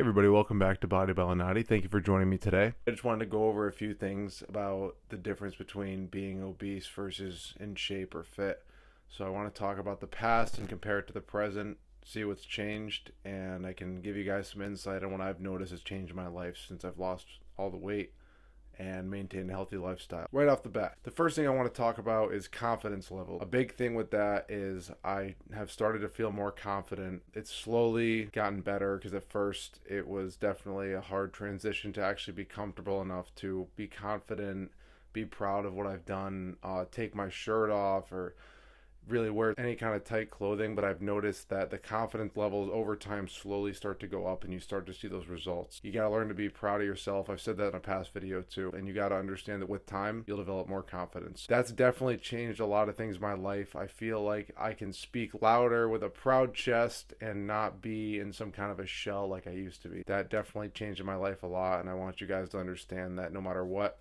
Everybody, welcome back to Body Bellinati. Thank you for joining me today. I just wanted to go over a few things about the difference between being obese versus in shape or fit. So I want to talk about the past and compare it to the present, see what's changed, and I can give you guys some insight on what I've noticed has changed in my life since I've lost all the weight and maintain a healthy lifestyle. Right off the bat, the first thing I want to talk about is confidence level. A big thing with that is I have started to feel more confident. It's slowly gotten better because at first it was definitely a hard transition to actually be comfortable enough to be confident, be proud of what I've done, take my shirt off or really wear any kind of tight clothing. But I've noticed that the confidence levels over time slowly start to go up and you start to see those results. You got to learn to be proud of yourself. I've said that in a past video too, and you got to understand that with time you'll develop more confidence. That's definitely changed a lot of things in my life. I feel like I can speak louder with a proud chest and not be in some kind of a shell like I used to be. That definitely changed in my life a lot, and I want you guys to understand that no matter what,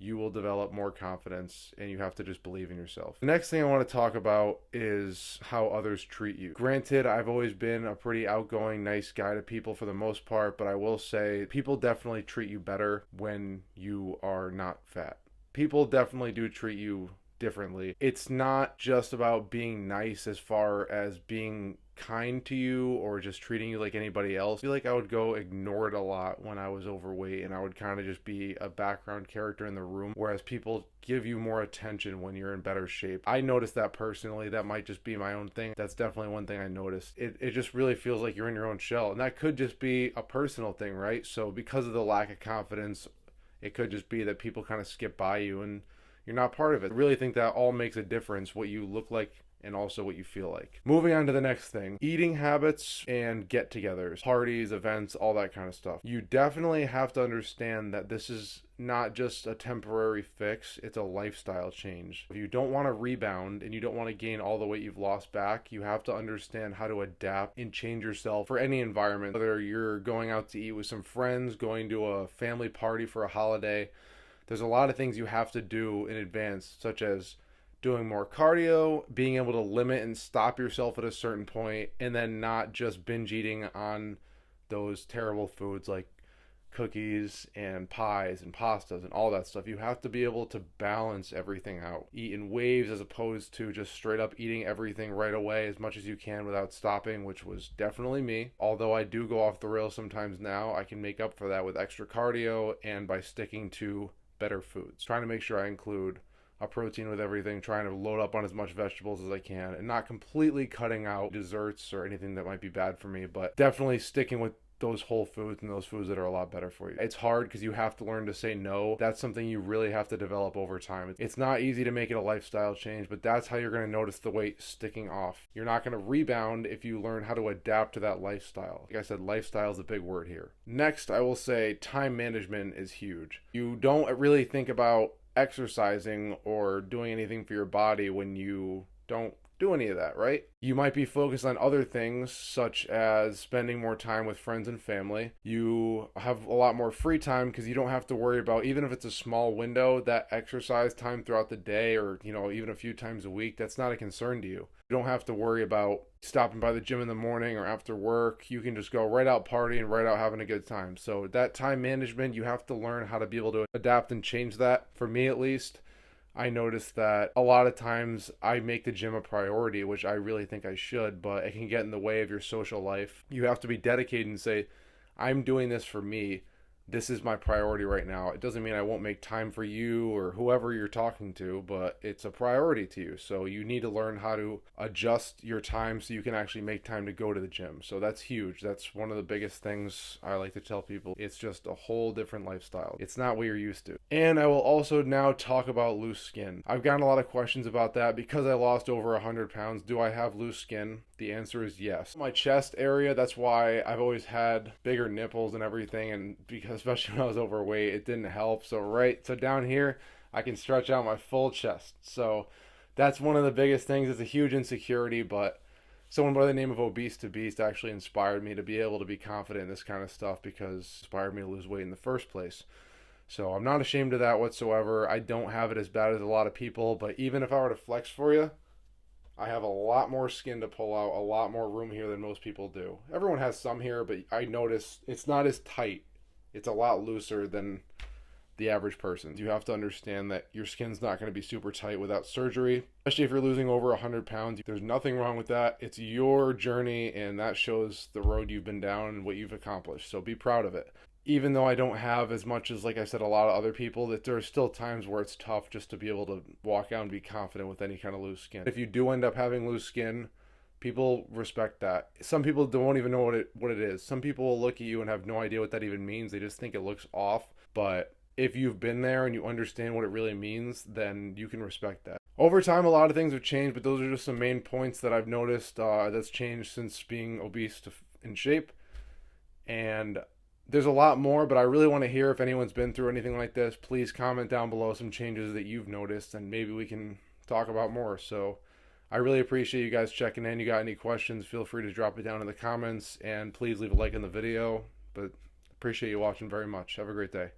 you will develop more confidence and you have to just believe in yourself. The next thing I want to talk about is how others treat you. Granted, I've always been a pretty outgoing, nice guy to people for the most part, but I will say people definitely treat you better when you are not fat. People definitely do treat you differently. It's not just about being nice as far as being kind to you or just treating you like anybody else. I feel like I would go ignored a lot when I was overweight, and I would kind of just be a background character in the room, whereas people give you more attention when you're in better shape. I noticed that personally. That might just be my own thing. That's definitely one thing I noticed. It just really feels like you're in your own shell, and that could just be a personal thing, right? So because of the lack of confidence, it could just be that people kind of skip by you and you're not part of it. I really think that all makes a difference, what you look like and also what you feel like. Moving on to the next thing, eating habits and get-togethers, parties, events, all that kind of stuff. You definitely have to understand that this is not just a temporary fix, it's a lifestyle change. If you don't want to rebound and you don't want to gain all the weight you've lost back, you have to understand how to adapt and change yourself for any environment. Whether you're going out to eat with some friends, going to a family party for a holiday, there's a lot of things you have to do in advance, such as doing more cardio, being able to limit and stop yourself at a certain point, and then not just binge eating on those terrible foods like cookies and pies and pastas and all that stuff. You have to be able to balance everything out. Eat in waves as opposed to just straight up eating everything right away as much as you can without stopping, which was definitely me. Although I do go off the rails sometimes now, I can make up for that with extra cardio and by sticking to better foods. Trying to make sure I include a protein with everything, trying to load up on as much vegetables as I can, and not completely cutting out desserts or anything that might be bad for me, but definitely sticking with those whole foods and those foods that are a lot better for you. It's hard because you have to learn to say no. That's something you really have to develop over time. It's not easy to make it a lifestyle change, but that's how you're going to notice the weight sticking off. You're not going to rebound if you learn how to adapt to that lifestyle. Like I said, lifestyle is a big word here. Next, I will say time management is huge. You don't really think about exercising or doing anything for your body when you don't do any of that, right? You might be focused on other things such as spending more time with friends and family. You have a lot more free time because you don't have to worry about, even if it's a small window, that exercise time throughout the day or, even a few times a week. That's not a concern to you. You don't have to worry about stopping by the gym in the morning or after work. You can just go right out partying, right out having a good time. So that time management, you have to learn how to be able to adapt and change that. For me at least, I noticed that a lot of times I make the gym a priority, which I really think I should, but it can get in the way of your social life. You have to be dedicated and say, I'm doing this for me. This is my priority right now. It doesn't mean I won't make time for you or whoever you're talking to, but it's a priority to you. So you need to learn how to adjust your time so you can actually make time to go to the gym. So that's huge. That's one of the biggest things I like to tell people. It's just a whole different lifestyle. It's not what you're used to. And I will also now talk about loose skin. I've gotten a lot of questions about that. Because I lost over 100 pounds, do I have loose skin? The answer is yes. My chest area, that's why I've always had bigger nipples and everything, and because especially when I was overweight, it didn't help. So down here, I can stretch out my full chest. So that's one of the biggest things. It's a huge insecurity, but someone by the name of Obese to Beast actually inspired me to be able to be confident in this kind of stuff because it inspired me to lose weight in the first place. So I'm not ashamed of that whatsoever. I don't have it as bad as a lot of people, but even if I were to flex for you, I have a lot more skin to pull out, a lot more room here than most people do. Everyone has some here, but I notice it's not as tight. It's a lot looser than the average person. You have to understand that your skin's not going to be super tight without surgery, especially if you're losing over 100 pounds. There's nothing wrong with that. It's your journey, and that shows the road you've been down and what you've accomplished. So be proud of it. Even though I don't have as much as, like I said, a lot of other people, that there are still times where it's tough just to be able to walk out and be confident with any kind of loose skin. If you do end up having loose skin, people respect that. Some people don't even know what it is. Some people will look at you and have no idea what that even means. They just think it looks off. But if you've been there and you understand what it really means, then you can respect that. Over time, a lot of things have changed, but those are just some main points that I've noticed that's changed since being obese to in shape. And there's a lot more, but I really want to hear if anyone's been through anything like this. Please comment down below some changes that you've noticed, and maybe we can talk about more. So I really appreciate you guys checking in. You got any questions, feel free to drop it down in the comments, and please leave a like on the video. But appreciate you watching very much. Have a great day.